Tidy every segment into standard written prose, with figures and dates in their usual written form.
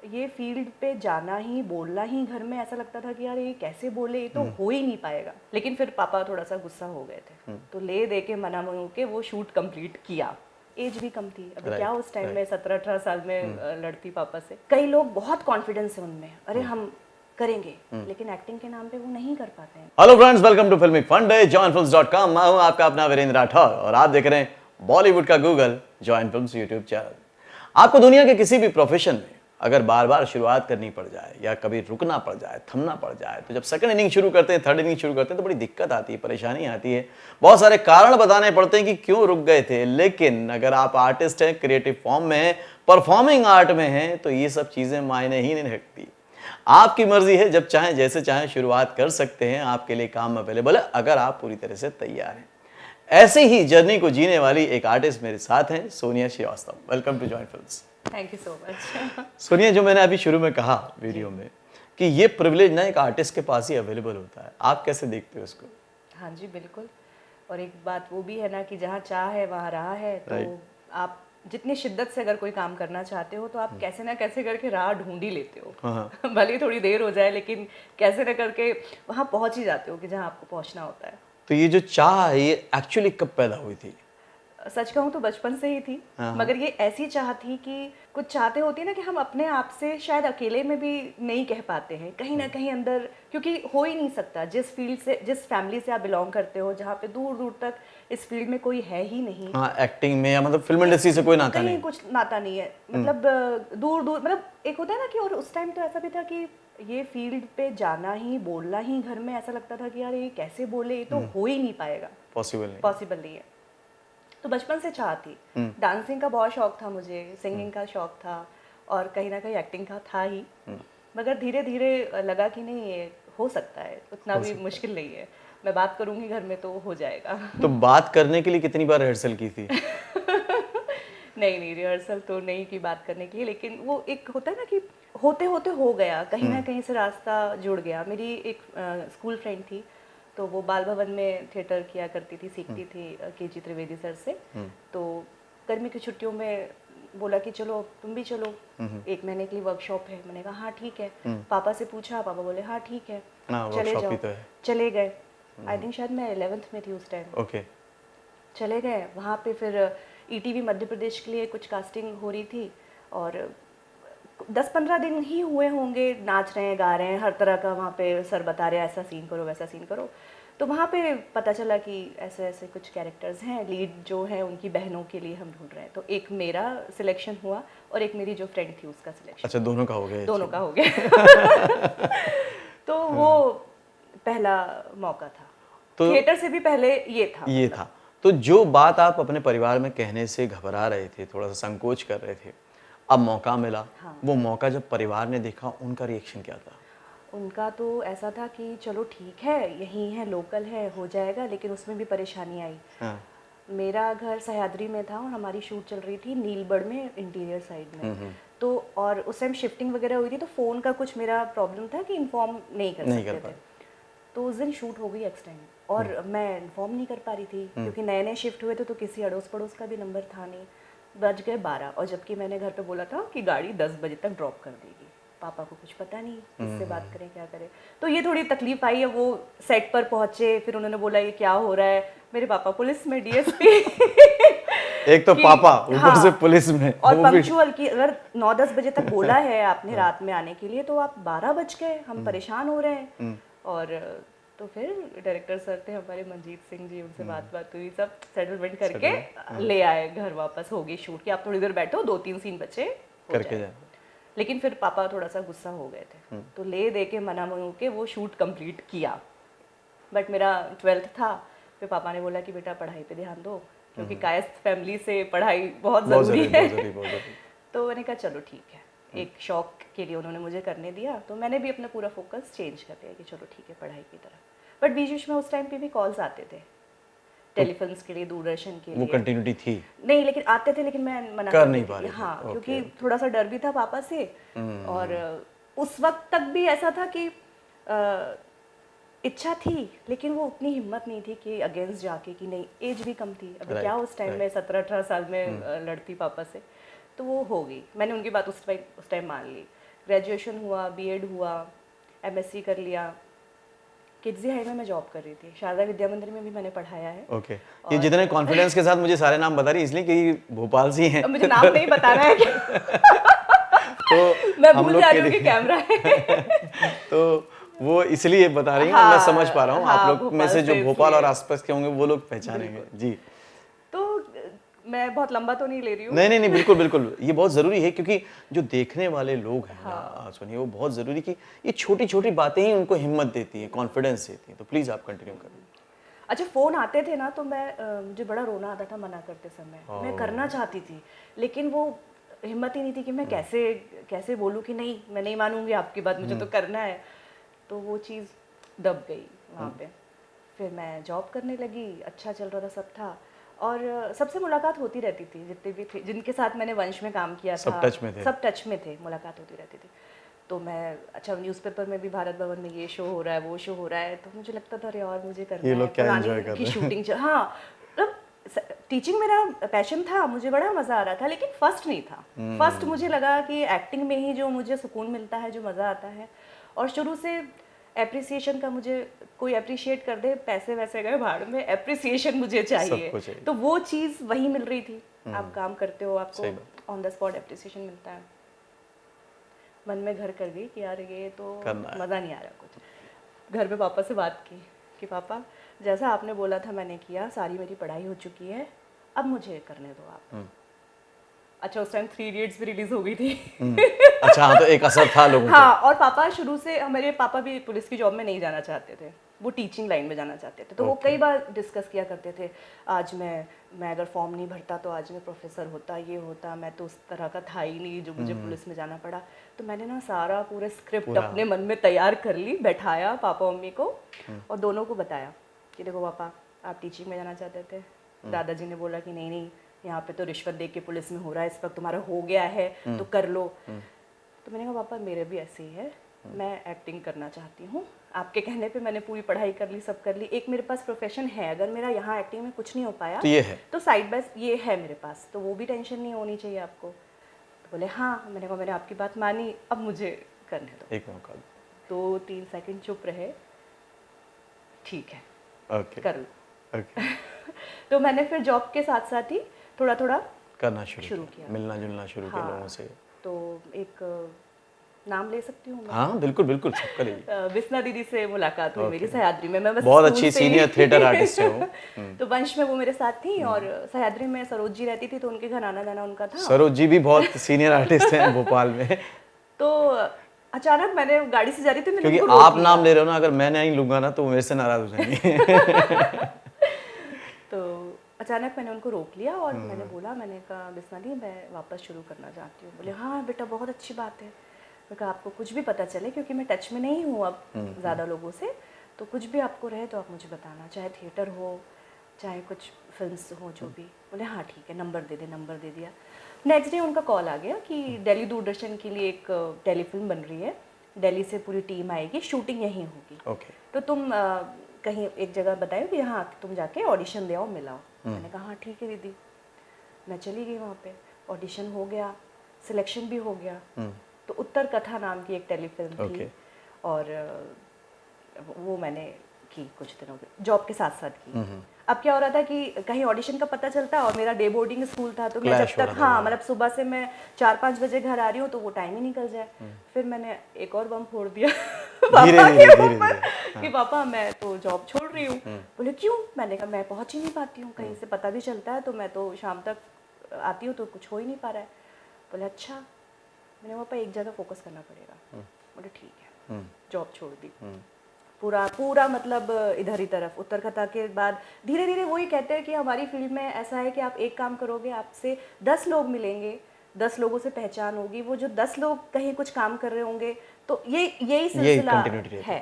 ये फील्ड पे जाना ही, बोलना ही घर में ऐसा लगता था कि यार ये कैसे बोले, ये तो हो ही नहीं पाएगा। लेकिन फिर पापा थोड़ा सा गुस्सा हो गए थे, तो ले दे के मना मंगू के वो शूट कंप्लीट किया। एज भी कम थी, अभी क्या उस टाइम में 17-18 साल में लड़ती पापा से। कई लोग बहुत कॉन्फिडेंस है उनमें, अरे हम करेंगे, लेकिन एक्टिंग के नाम पे वो नहीं कर पाते हैं। हेलो फ्रेंड्स, वेलकम टू फिल्मी फंडे joinfilms.com। मैं हूं आपका अपना वीरेंद्र राठौर और आप देख रहे हैं बॉलीवुड का Google join films YouTube channel. आपको दुनिया के किसी भी प्रोफेशन में अगर बार बार शुरुआत करनी पड़ जाए या कभी रुकना पड़ जाए, थमना पड़ जाए, तो जब सेकंड इनिंग शुरू करते हैं, थर्ड इनिंग शुरू करते हैं तो बड़ी दिक्कत आती है, परेशानी आती है, बहुत सारे कारण बताने पड़ते हैं कि क्यों रुक गए थे। लेकिन अगर आप आर्टिस्ट हैं, क्रिएटिव फॉर्म में हैं, परफॉर्मिंग आर्ट में हैं, तो ये सब चीजें मायने ही नहीं रखती। आपकी मर्जी है, जब चाहें जैसे चाहें शुरुआत कर सकते हैं। आपके लिए काम अवेलेबल है अगर आप पूरी तरह से तैयार हैं। ऐसे ही जर्नी को जीने वाली एक आर्टिस्ट मेरे साथ हैं, Sonia Srivastava. Welcome to Join Films. Thank you so much. Sonia, जो मैंने अभी शुरू में कहा वीडियो में कि ये प्रिविलेज ना एक आर्टिस्ट के पास ही अवेलेबल होता है, आप कैसे देखते हो उसको? हाँ जी बिल्कुल। और एक बात वो भी है ना कि जहाँ चाह है वहाँ राह है, तो आप जितनी शिद्दत से अगर कोई काम करना चाहते हो तो आप कैसे ना कैसे करके राह ढूंढ ही लेते हो। भले ही थोड़ी देर हो जाए, लेकिन कैसे ना करके वहाँ पहुँच ही जाते हो कि जहाँ आपको पहुँचना होता है। तो ये जो चाह है ये एक्चुअली कब पैदा हुई थी? सच कहूँ तो बचपन से ही थी, मगर ये ऐसी चाह थी कि कुछ चाहते होती है ना कि हम अपने आप से शायद अकेले में भी नहीं कह पाते हैं, कहीं ना कहीं अंदर, क्योंकि हो ही नहीं सकता। जिस फील्ड से, जिस फैमिली से आप बिलोंग करते हो, जहाँ पे दूर दूर तक इस फील्ड में कोई है ही नहीं। हाँ, एक्टिंग में या मतलब फिल्म इंडस्ट्री से कोई नाता कहीं नहीं। कुछ नाता नहीं है, मतलब दूर दूर, मतलब एक होता है ना कि, और उस टाइम तो ऐसा भी था कि ये फील्ड पे जाना ही, बोलना ही घर में ऐसा लगता था कि यार ये कैसे बोले, ये तो हो ही नहीं पाएगा, पॉसिबल नहीं है। तो बचपन से चाह थी, डांसिंग का बहुत शौक था मुझे, सिंगिंग का शौक था, और कहीं ना कहीं एक्टिंग का था ही। मगर धीरे धीरे लगा कि नहीं, ये हो सकता है, उतना भी मुश्किल नहीं है, मैं बात करूंगी घर में तो हो जाएगा। तो बात करने के लिए कितनी बार रिहर्सल की थी? नहीं, रिहर्सल तो नहीं की बात करने के लिए, लेकिन वो एक होता है ना कि होते होते हो गया, कहीं ना कहीं से रास्ता जुड़ गया। मेरी एक स्कूल फ्रेंड थी, तो वो बाल भवन में थिएटर किया करती थी, सीखती थी केजी त्रिवेदी सर से। तो गर्मी की छुट्टियों में बोला कि चलो तुम भी चलो, 1 महीने के लिए वर्कशॉप है। मैंने कहा हाँ ठीक है। पापा से पूछा, पापा बोले हाँ ठीक है, चले जाओ। तो है। चले गए। आई थिंक शायद मैं 11th में थी उस टाइम। ओके। चले गए वहाँ पे, फिर ईटीवी मध्य प्रदेश के लिए कुछ कास्टिंग हो रही थी, और 10-15 दिन ही हुए होंगे, नाच रहे हैं, गा रहे हैं, हर तरह का वहाँ पे सर बता रहे हैं, ऐसा सीन करो, वैसा सीन करो। तो वहाँ पे पता चला कि ऐसे ऐसे कुछ कैरेक्टर्स हैं, लीड जो हैं उनकी बहनों के लिए हम ढूंढ रहे हैं। तो एक मेरा सिलेक्शन हुआ और एक मेरी जो फ्रेंड थी उसका सिलेक्शन। अच्छा, दोनों का हो गया? दोनों का हो गया। तो वो पहला मौका था, तो थिएटर से भी पहले ये था। तो जो बात आप अपने परिवार में कहने से घबरा रहे थे, थोड़ा सा संकोच कर रहे थे, अब मौका मिला। वो मौका जब परिवार ने देखा, उनका रिएक्शन क्या था? उनका तो ऐसा था कि चलो ठीक है, यहीं है, लोकल है, हो जाएगा। लेकिन उसमें भी परेशानी आई। मेरा घर सह्याद्री में था और हमारी शूट चल रही थी नीलबढ़ में, इंटीरियर साइड में। तो और उस टाइम शिफ्टिंग वगैरह हुई थी, तो फ़ोन का कुछ मेरा प्रॉब्लम था कि इन्फॉर्म नहीं कर सकते थे। तो उस दिन शूट हो गई एक्सटेंड, और मैं इन्फॉर्म नहीं कर पा रही थी, क्योंकि नए नए शिफ्ट हुए थे, तो किसी अड़ोस पड़ोस का भी नंबर था नहीं। बज गए 12, और जबकि मैंने घर पे बोला था कि गाड़ी 10 बजे तक ड्रॉप कर देगी। पापा को कुछ पता नहीं, किससे बात करें, क्या करें। तो ये थोड़ी तकलीफ आई है। वो सेट पर पहुंचे, फिर उन्होंने बोला ये क्या हो रहा है। मेरे पापा पुलिस में, डीएसपी। एक तो पापा ऊपर से पुलिस में, और पंक्चुअल की अगर 9-10 बजे तक बोला है आपने रात में आने के लिए, तो आप 12 बज गए, हम परेशान हो रहे हैं। और तो फिर डायरेक्टर सर थे हमारे, मंजीत सिंह जी, उनसे बात हुई, सब सेटलमेंट करके ले आए घर वापस। हो गई शूट कि आप थोड़ी देर बैठो, 2-3 सीन बचे करके जाए। लेकिन फिर पापा थोड़ा सा गुस्सा हो गए थे, तो ले दे के मना मंगू के वो शूट कंप्लीट किया। बट मेरा 12th था, फिर पापा ने बोला कि बेटा पढ़ाई पे ध्यान दो, क्योंकि कायस्थ फैमिली से पढ़ाई बहुत ज़रूरी है। तो मैंने कहा चलो ठीक है, एक शौक के लिए उन्होंने मुझे करने दिया, तो मैंने भी अपना पूरा फोकस चेंज कर दिया कि चलो ठीक है, पढ़ाई की तरफ। बट बीच बीच में उस टाइम पे भी कॉल्स आते थे टेलीफिल्म्स के लिए, दूरदर्शन के लिए। वो कंटिन्यूटी थी नहीं, लेकिन आते थे, लेकिन मैं मना कर नहीं पा रही। हाँ, क्योंकि थोड़ा सा डर भी था पापा से। और उस वक्त तक भी ऐसा था कि इच्छा थी, लेकिन वो उतनी हिम्मत नहीं थी कि अगेंस्ट जाके, कि नहीं, एज भी कम थी, अभी क्या उस टाइम में 17-18 साल में लड़ती पापा से। तो वो हो गई, मैंने उनकी बात उस टाइम मान ली। ग्रेजुएशन हुआ, बीएड हुआ, एमएससी कर लिया। किड्जी हाई में मैं जॉब कर रही थी, शारदा विद्या मंदिर में भी मैंने पढ़ाया है। ओके ये जितने कॉन्फिडेंस के साथ मुझे सारे नाम बता रही इसलिए कि भोपाल से ही हैं अब मुझे नाम नहीं बताना है क्या? तो मैं हम भूल लोग जा के रही हूँ कि लिए कैमरा है। तो वो इसलिए बता रही हैं हाँ, मैं समझ पा रहा हूँ आप हाँ, लोग में भोपाल से जो से भोपाल और इसलिए। आसपास के होंगे वो लोग पहचानेंगे जी। तो मैं बहुत लंबा तो नहीं ले रही हूँ। नहीं नहीं नहीं बिल्कुल बिल्कुल ये बहुत जरूरी है क्योंकि जो देखने वाले लोग हैं ना सुनिए वो बहुत जरूरी कि ये छोटी छोटी बातें ही उनको हिम्मत देती हैं, कॉन्फिडेंस देती हैं। तो प्लीज आप कंटिन्यू करें। अच्छा, फोन आते थे ना तो मैं मुझे बड़ा रोना आता था मना करते समय। मैं करना चाहती थी लेकिन वो हिम्मत ही नहीं थी कि मैं कैसे कैसे बोलूँ कि नहीं, मैं नहीं मानूंगी आपकी बात, मुझे तो करना है। तो वो चीज़ दब गई वहाँ पे। फिर मैं जॉब करने लगी, अच्छा चल रहा था, सब था। और सबसे मुलाकात होती रहती थी, जितने भी थे जिनके साथ मैंने वंश में काम किया सब था, टच में थे। सब टच में थे, मुलाकात होती रहती थी। तो मैं अच्छा न्यूज़पेपर में भी भारत भवन में ये शो हो रहा है, वो शो हो रहा है, तो मुझे लगता था अरे और मुझे करना ये है, लोग क्या enjoy कर की रहे हैं। शूटिंग हाँ मतलब टीचिंग मेरा पैशन था, मुझे बड़ा मज़ा आ रहा था, लेकिन फर्स्ट नहीं था। फर्स्ट मुझे लगा कि एक्टिंग में ही जो मुझे सुकून मिलता है, जो मज़ा आता है। और शुरू से एप्रिसिएशन का, मुझे कोई अप्रिशिएट कर दे, पैसे वैसे गए भाड़ में, एप्रिसिएशन मुझे चाहिए। सबको चाहिए। तो वो चीज़ वही मिल रही थी। आप काम करते हो, सही आपको ऑन द स्पॉट एप्रिसिएशन मिलता है। मन में घर कर गई कि यार ये तो करना है। मज़ा नहीं आ रहा कुछ। घर में पापा से बात की कि पापा जैसा आपने बोला था मैंने किया, सारी मेरी पढ़ाई हो चुकी है, अब मुझे करने दो आप। अच्छा उस टाइम 3 इडियट्स भी रिलीज हो गई थी। अच्छा हाँ तो एक असर था लोगों पे। हाँ, और पापा शुरू से, हमारे पापा भी पुलिस की जॉब में नहीं जाना चाहते थे, वो टीचिंग लाइन में जाना चाहते थे। तो वो कई बार डिस्कस किया करते थे, आज मैं अगर फॉर्म नहीं भरता तो आज मैं प्रोफेसर होता, ये होता, मैं तो उस तरह का था ही नहीं जो मुझे पुलिस में जाना पड़ा। तो मैंने ना सारा पूरा स्क्रिप्ट अपने मन में तैयार कर ली, बैठाया पापा मम्मी को और दोनों को बताया कि देखो पापा आप टीचिंग में जाना चाहते थे, दादाजी ने बोला कि नहीं नहीं यहाँ पे तो रिश्वत दे के पुलिस में हो रहा है, इस वक्त तुम्हारा हो गया है तो कर लो। तो मैंने कहा पापा मेरे भी ऐसे ही है, मैं एक्टिंग करना चाहती हूँ, आपके कहने पे मैंने पूरी पढ़ाई कर ली, सब कर ली, एक मेरे पास प्रोफेशन है, अगर मेरा यहाँ एक्टिंग में कुछ नहीं हो पाया तो ये है, तो साइड बाय ये है मेरे पास, तो वो भी टेंशन नहीं होनी चाहिए आपको। तो बोले हाँ। मैंने कहा मैंने आपकी बात मानी, अब मुझे करने दो। एक मौका दो। 2-3 सेकंड चुप रहे, ठीक है ओके कर लो। ओके तो मैंने फिर जॉब के साथ साथ ही थोड़ा थोड़ा करना शुरू किया। मिलना जुलना शुरू किया हाँ, लोगों से। तो एक नाम ले सकती हूँ मैं? हाँ बिल्कुल बिल्कुल सबका लीजिए। विस्ना दीदी से मुलाकात हुई मेरी सह्याद्री में। मैं बस बहुत स्कूल अच्छी से ही- सीनियर थिएटर आर्टिस्ट है वो। तो वंश में वो मेरे साथ थी और सह्याद्री में सरोज जी रहती थी, तो उनके घर आना जाना उनका था। सरोज जी भी बहुत सीनियर आर्टिस्ट हैं भोपाल में। तो अचानक मैंने गाड़ी से जा रही थी, मैंने क्योंकि उनको रोक आप लिया। नाम ले रहे हो ना, अगर मैं नहीं लूंगा ना तो वो मेरे से नाराज हो जाएंगे। तो अचानक मैंने उनको रोक लिया और मैंने बोला, मैंने कहा विस्ना दी मैं वापस शुरू करना चाहती हूँ। बोले हाँ बेटा बहुत अच्छी बात है। मैं कहा आपको कुछ भी पता चले, क्योंकि मैं टच में नहीं हूँ अब ज़्यादा लोगों से, तो कुछ भी आपको रहे तो आप मुझे बताना, चाहे थिएटर हो चाहे कुछ फिल्म्स हो, जो भी। बोले हाँ ठीक है, नंबर दे दे। नंबर दे दिया। नेक्स्ट डे उनका कॉल आ गया कि दिल्ली दूरदर्शन के लिए एक टेलीफिल्म बन रही है, दिल्ली से पूरी टीम आएगी, शूटिंग यहीं होगी। ओके तो तुम कहीं एक जगह बताओ कि हाँ तुम जाके ऑडिशन दे आओ, मिलाओ। मैंने कहा हाँ ठीक है दीदी। मैं चली गई वहाँ पे, ऑडिशन हो गया, सिलेक्शन भी हो गया। तो उत्तर कथा नाम की एक टेलीफिल्म थी और वो मैंने की कुछ दिनों के जॉब के साथ साथ की। अब क्या हो रहा था कि कहीं ऑडिशन का पता चलता और मेरा डे बोर्डिंग स्कूल था, तो मैं जब तक हाँ मतलब सुबह से मैं 4-5 बजे घर आ रही हूँ तो वो टाइम ही निकल जाए। फिर मैंने एक और बम फोड़ दिया पापा के ऊपर कि पापा मैं तो जॉब छोड़ रही हूँ। बोले क्यों? मैंने कहा मैं पहुँच ही नहीं पाती हूँ, कहीं से पता भी चलता है तो मैं तो शाम तक आती हूँ तो कुछ हो ही नहीं पा रहा है। बोले अच्छा। मैंने पापा एक जगह फोकस करना पड़ेगा। बोले ठीक है, जॉब छोड़ दी। पूरा मतलब इधर ही तरफ उत्तर कथा के बाद धीरे धीरे वही कहते हैं कि हमारी फील्ड में ऐसा है कि आप एक काम करोगे, आपसे 10 लोग मिलेंगे, 10 लोगों से पहचान होगी, वो जो 10 लोग कहीं कुछ काम कर रहे होंगे तो यही सिलसिला है।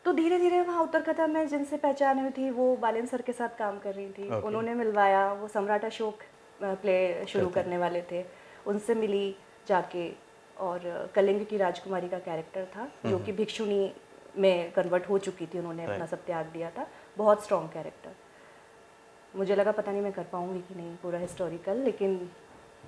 तो धीरे धीरे वहाँ उत्तर कथा में जिनसे पहचान हुई थी वो बालेन सर के साथ काम कर रही थी। उन्होंने मिलवाया, वो सम्राट अशोक प्ले शुरू करने वाले थे, उनसे मिली जाके। और कलिंग की राजकुमारी का कैरेक्टर था जो कि भिक्षुणी में कन्वर्ट हो चुकी थी, उन्होंने अपना सब त्याग दिया था। बहुत स्ट्रॉन्ग कैरेक्टर। मुझे लगा पता नहीं मैं कर पाऊंगी कि नहीं पूरा हिस्टोरिकल, लेकिन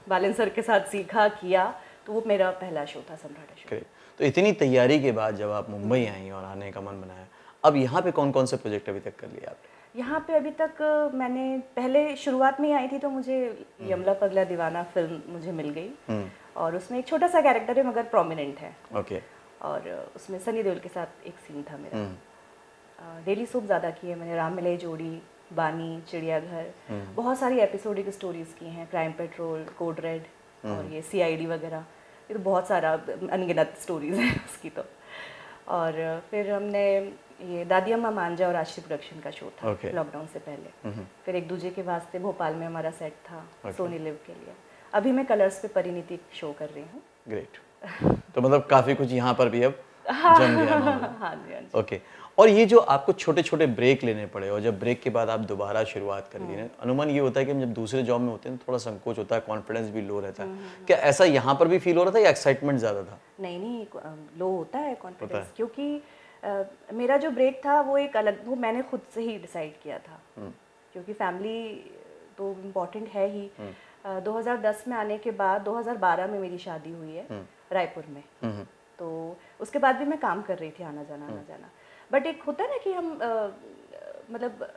बालन सर के साथ सीखा किया तो वो मेरा पहला शो था, सम्राट शो। ग्रेट। तो इतनी तैयारी के बाद जब आप मुंबई आई और आने का मन बनाया, अब यहाँ पे कौन कौन से प्रोजेक्ट अभी तक कर लिए आपने? यहाँ पे अभी तक मैंने पहले शुरुआत में ही आई थी तो मुझे यमला पगला दीवाना फिल्म मुझे मिल गई, और उसमें एक छोटा सा कैरेक्टर है मगर प्रोमिनेंट है। ओके। और उसमें सनी देओल के साथ एक सीन था मेरा। डेली सोप ज़्यादा की है मैंने, राम मिले जोड़ी, बानी, चिड़ियाघर, बहुत सारी एपिसोडिक स्टोरीज की हैं, क्राइम पेट्रोल, कोड रेड और ये CID वगैरह, ये तो बहुत सारा अनगिनत स्टोरीज हैं उसकी तो। और फिर हमने ये दादी अम्मा मांझा और आश्री प्रोडक्शन का शो था लॉकडाउन से पहले। फिर एक दूजे के वास्ते भोपाल में हमारा सेट था सोनी लिव के लिए। अभी मैं कलर्स पे परिणीति शो कर रही हूँ। ग्रेट। तो मतलब काफ़ी कुछ यहाँ पर भी अब जम गया मामला। हाँ जी, हाँ जी। ओके। और ये जो आपको छोटे छोटे ब्रेक लेने पड़े और जब ब्रेक के बाद आप दोबारा शुरुआत कर दी, अनुमान ये होता है कि हम जब दूसरे जॉब में होते हैं थोड़ा संकोच होता है, कॉन्फिडेंस भी लो रहता है, क्या ऐसा यहाँ पर भी फील हो रहा था या एक्साइटमेंट ज़्यादा था? नहीं, लो होता है कॉन्फिडेंस, क्योंकि मेरा जो ब्रेक था वो एक अलग, वो मैंने खुद से ही डिसाइड किया था, क्योंकि फैमिली तो इम्पोर्टेंट है ही। 2010 में आने के बाद 2012 में मेरी शादी हुई है रायपुर में, तो उसके बाद भी मैं काम कर रही थी, आना जाना। बट एक होता है ना कि हम मतलब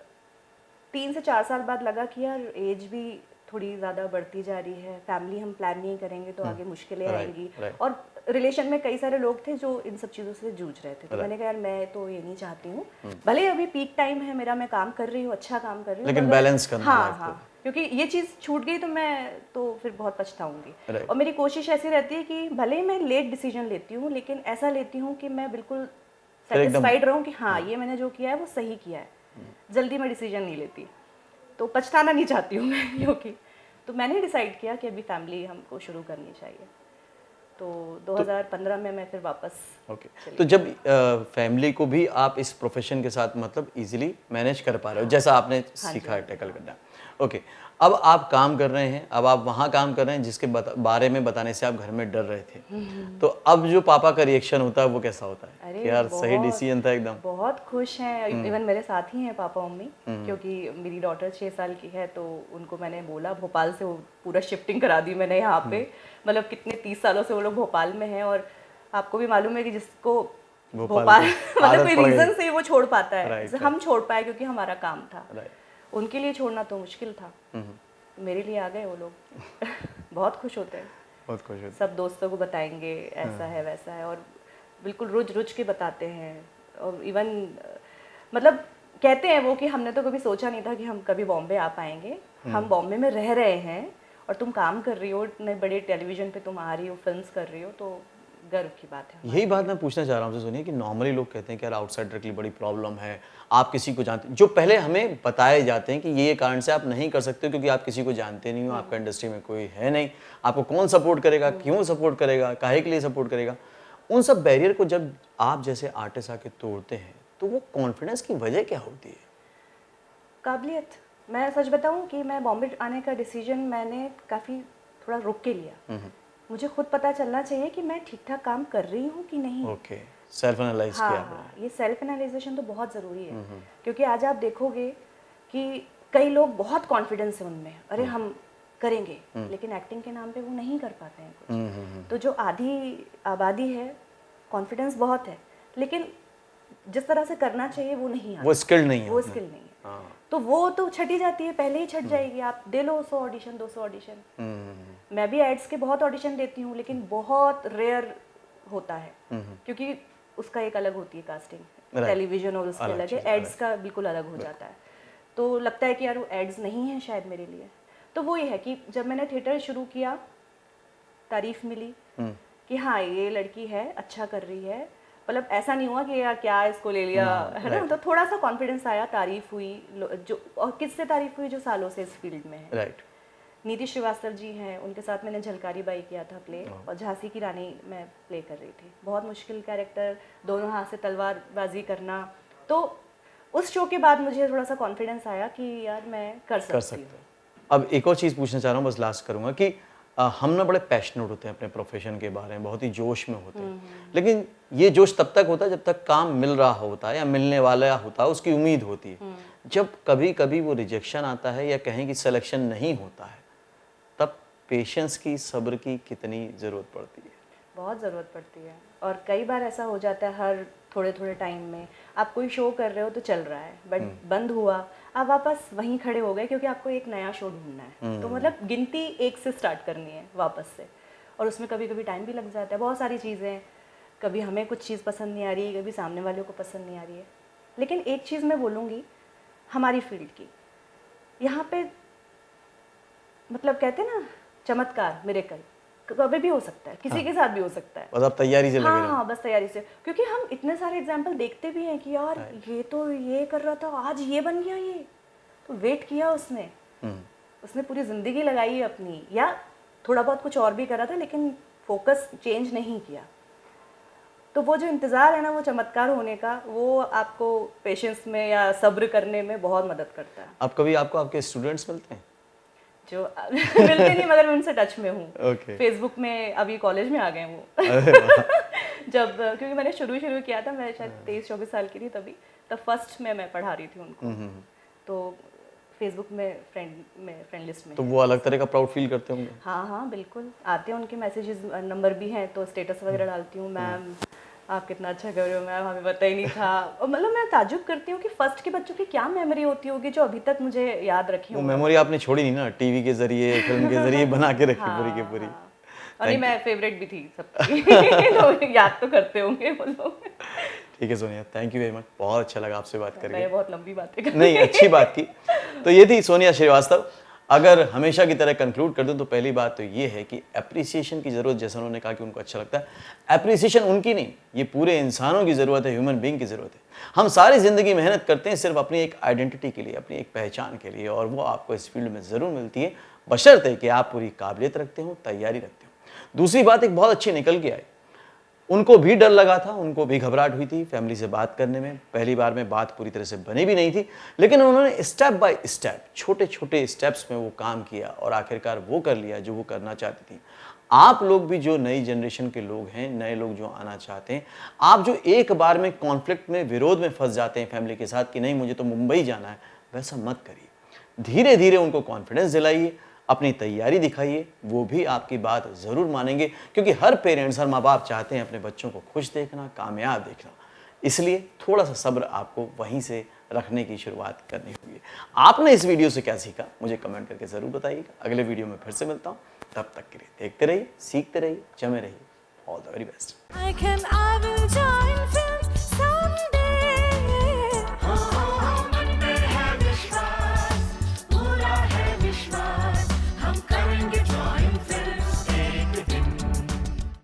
3 से 4 साल बाद लगा कि यार एज भी थोड़ी ज़्यादा बढ़ती जा रही है, फैमिली हम प्लान नहीं करेंगे तो आगे मुश्किलें आएंगी। और रिलेशन में कई सारे लोग थे जो इन सब चीज़ों से जूझ रहे थे, तो मैंने कहा यार मैं तो ये नहीं चाहती हूँ, भले अभी पीक टाइम है मेरा, मैं काम कर रही हूँ, अच्छा काम कर रही हूँ, लेकिन बैलेंस करना। हाँ, क्योंकि ये चीज़ छूट गई तो फिर बहुत पछताऊंगी। और मेरी कोशिश ऐसी रहती है कि भले ही मैं लेट डिसीजन लेती हूँ, लेकिन ऐसा लेती हूँ कि मैं बिल्कुल सेटिस्फाइड रहूँ कि हाँ ये मैंने जो किया है वो सही किया है। जल्दी मैं डिसीजन नहीं लेती, तो पछताना नहीं चाहती हूँ मैं, क्योंकि तो मैंने डिसाइड किया कि अभी फैमिली हमको शुरू करनी चाहिए, तो 2015 में मैं फिर वापस। ओके। तो जब फैमिली को भी आप इस प्रोफेशन के साथ मतलब इजीली मैनेज कर पा रहे हो, जैसा आपने सीखा है टैकल करना, ओके, अब आप काम कर रहे हैं, अब आप वहाँ काम कर रहे हैं जिसके बारे में बताने से आप घर में डर रहे थे, तो अब जो पापा का रिएक्शन होता है वो कैसा होता है? अरे यार सही डिसीजन था एकदम। बहुत खुश हैं, इवन मेरे साथ ही हैं पापा मम्मी, क्योंकि मेरी डॉटर 6 साल की है, तो उनको मैंने बोला, भोपाल से वो पूरा शिफ्टिंग करा दी मैंने यहाँ पे, मतलब कितने 30 सालों से वो लोग भोपाल में हैं, और आपको भी मालूम है कि जिसको भोपाल मतलब कोई रीजन से वो छोड़ पाता है, हम छोड़ पाए क्योंकि हमारा काम था, उनके लिए छोड़ना तो मुश्किल था, मेरे लिए आ गए वो लोग। बहुत खुश होते हैं, बहुत खुश होते, सब दोस्तों को बताएंगे ऐसा है वैसा है, और बिल्कुल रुझ के बताते हैं, और इवन मतलब कहते हैं वो कि हमने तो कभी सोचा नहीं था कि हम कभी बॉम्बे आ पाएंगे, हम बॉम्बे में रह रहे हैं और तुम काम कर रही हो, इतने बड़े टेलीविजन पे तुम आ रही हो, फिल्म्स कर रही हो, तो गर्व की बात है। यही बात मैं पूछना चाह रहा हूँ, सुनिए कि नॉर्मली लोग कहते हैं कि यार आउटसाइडर के लिए बड़ी प्रॉब्लम है, आप किसी को जानते, जो पहले हमें बताए जाते हैं कि ये कारण से आप नहीं कर सकते क्योंकि आप किसी को जानते नहीं हो, आपका इंडस्ट्री में कोई है नहीं, आपको कौन सपोर्ट करेगा, क्यों सपोर्ट करेगा, काहे के लिए सपोर्ट करेगा, उन सब बैरियर को जब आप जैसे आर्टिस्ट आके तोड़ते हैं तो वो कॉन्फिडेंस की वजह क्या होती है? काबिलियत। मैं सच बताऊं कि मैं बॉम्बे आने का डिसीजन मैंने काफ़ी थोड़ा रुक के लिया, मुझे खुद पता चलना चाहिए कि मैं ठीक ठाक काम कर रही हूँ कि नहीं। ओके, सेल्फ एनालाइज किया आपने। ये सेल्फ एनालाइजेशन तो बहुत ज़रूरी है, क्योंकि आज आप देखोगे कि कई लोग बहुत कॉन्फिडेंस है उनमें, अरे हम करेंगे, लेकिन एक्टिंग के नाम पे वो नहीं कर पाते हैं कुछ। तो जो आधी आबादी है, कॉन्फिडेंस बहुत है, लेकिन जिस तरह से करना चाहिए वो नहीं आता, वो स्किल नहीं है, वो स्किल नहीं है, तो वो तो छटी जाती है, पहले ही छट जाएगी। आप दे लो 100 ऑडिशन 200 ऑडिशन, मैं भी एड्स के बहुत ऑडिशन देती हूँ, लेकिन बहुत रेयर होता है, क्योंकि उसका एक अलग होती है कास्टिंग, टेलीविजन और उसके अलग है, एड्स का बिल्कुल अलग हो जाता है, तो लगता है कि यार वो एड्स नहीं है शायद मेरे लिए। तो वो ये है कि जब मैंने थिएटर शुरू किया, तारीफ मिली कि हाँ ये लड़की है, अच्छा कर रही है, मतलब ऐसा नहीं हुआ कि यार क्या इसको ले लिया, है ना, तो थोड़ा सा कॉन्फिडेंस आया, तारीफ हुई, जो और किससे तारीफ हुई, जो सालों से इस फील्ड में है। राइट। नीति श्रीवास्तव जी हैं, उनके साथ मैंने झलकारी बाई किया था प्ले, और झांसी की रानी मैं प्ले कर रही थी, बहुत मुश्किल कैरेक्टर, दोनों हाथ से तलवारबाजी करना, तो उस शो के बाद मुझे थोड़ा सा कॉन्फिडेंस आया कि यार मैं कर सकती हूँ। अब एक और चीज़ पूछना चाह रहा हूँ, बस लास्ट करूँगा कि हम ना बड़े पैशनेट होते हैं अपने प्रोफेशन के बारे में, बहुत ही जोश में होते हैं, लेकिन ये जोश तब तक होता है जब तक काम मिल रहा होता है या मिलने वाला होता है, उसकी उम्मीद होती है। जब कभी कभी वो रिजेक्शन आता है या कहें कि सिलेक्शन नहीं होता है, तब पेशेंस की, सब्र की कितनी ज़रूरत पड़ती है? बहुत ज़रूरत पड़ती है। और कई बार ऐसा हो जाता है हर थोड़े थोड़े टाइम में, आप कोई शो कर रहे हो तो चल रहा है, बट बंद हुआ, आप वापस वहीं खड़े हो गए क्योंकि आपको एक नया शो ढूंढना है। तो मतलब गिनती 1 से स्टार्ट करनी है वापस से, और उसमें कभी कभी टाइम भी लग जाता है, बहुत सारी चीज़ें, कभी हमें कुछ चीज़ पसंद नहीं आ रही, कभी सामने वाले को पसंद नहीं आ रही है। लेकिन एक चीज़ मैं बोलूँगी हमारी फील्ड की, यहाँ पे मतलब कहते हैं ना चमत्कार, मिरेकल कभी भी हो सकता है, किसी के साथ भी हो सकता है। बस आप तैयारी से लगे हाँ रहो। हाँ, बस तैयारी से, क्योंकि हम इतने सारे एग्जाम्पल देखते भी हैं कि यार ये तो ये कर रहा था, आज ये बन गया, ये तो वेट किया उसने, उसने पूरी ज़िंदगी लगाई है अपनी, या थोड़ा बहुत कुछ और भी करा था लेकिन फोकस चेंज नहीं किया। तो वो जो इंतज़ार है ना, वो चमत्कार होने का, वो आपको पेशेंस में या सब्र करने में बहुत मदद करता है। अब कभी आपको आपके स्टूडेंट्स मिलते हैं? जो मिलते नहीं, मगर मैं उनसे टच में हूँ। ओके। फेसबुक में, अभी कॉलेज में आ गए वो। अरे वाह। जब क्योंकि मैंने शुरू किया था, मैं शायद 23-24 साल की थी तभी, तब फर्स्ट में मैं पढ़ा रही थी उनको। तो फेसबुक में फ्रेंड लिस्ट में तो वो अलग तरह का प्राउड फील करते होंगे? हाँ हाँ बिल्कुल, आते हैं उनके मैसेजेस, नंबर भी हैं, तो स्टेटस वगैरह डालती हूँ, मैम आप कितना अच्छा कर रहे हो मैम, हमें पता ही नहीं था। और मतलब मैं ताज्जुब करती हूँ कि फर्स्ट के बच्चों की क्या मेमोरी होती होगी जो अभी तक मुझे याद रखी वो होगी। मेमोरी आपने छोड़ी नहीं ना, टीवी के जरिए, फिल्म के जरिए बना के रखी पूरी की पूरी। हाँ। और नहीं, मैं फेवरेट भी थी सबकी। तो याद तो करते होंगे वो लोग। ठीक है Sonia, thank you very much, बहुत अच्छा लगा आपसे बात करके। मैंने बहुत लंबी बातें कर नहीं, अच्छी बात की। तो ये थी सोनिया श्रीवास्तव। अगर हमेशा की तरह कंक्लूड कर दूं तो पहली बात तो ये है कि एप्रिसिएशन की ज़रूरत, जैसा उन्होंने कहा कि उनको अच्छा लगता है, एप्रिसिएशन उनकी नहीं, ये पूरे इंसानों की ज़रूरत है, ह्यूमन बीइंग की ज़रूरत है। हम सारी ज़िंदगी मेहनत करते हैं सिर्फ अपनी एक आइडेंटिटी के लिए, अपनी एक पहचान के लिए, और वो आपको इस फील्ड में ज़रूर मिलती है, बशर्ते कि आप पूरी काबिलियत रखते हो, तैयारी रखते हो। दूसरी बात एक बहुत अच्छी निकल के आई, उनको भी डर लगा था, उनको भी घबराहट हुई थी फैमिली से बात करने में, पहली बार में बात पूरी तरह से बनी भी नहीं थी, लेकिन उन्होंने स्टेप बाय स्टेप, छोटे छोटे स्टेप्स में वो काम किया और आखिरकार वो कर लिया जो वो करना चाहती थी। आप लोग भी जो नई जनरेशन के लोग हैं, नए लोग जो आना चाहते हैं, आप जो एक बार में कॉन्फ्लिक्ट में, विरोध में फंस जाते हैं फैमिली के साथ कि नहीं मुझे तो मुंबई जाना है, वैसा मत करिए। धीरे धीरे उनको कॉन्फिडेंस दिलाइए, अपनी तैयारी दिखाइए, वो भी आपकी बात ज़रूर मानेंगे, क्योंकि हर पेरेंट्स, हर माँ बाप चाहते हैं अपने बच्चों को खुश देखना, कामयाब देखना। इसलिए थोड़ा सा सब्र आपको वहीं से रखने की शुरुआत करनी होगी। आपने इस वीडियो से क्या सीखा मुझे कमेंट करके ज़रूर बताइएगा। अगले वीडियो में फिर से मिलता हूँ, तब तक के लिए देखते रहिए, सीखते रहिए, जमे रहिए। All the very best. I will join films someday.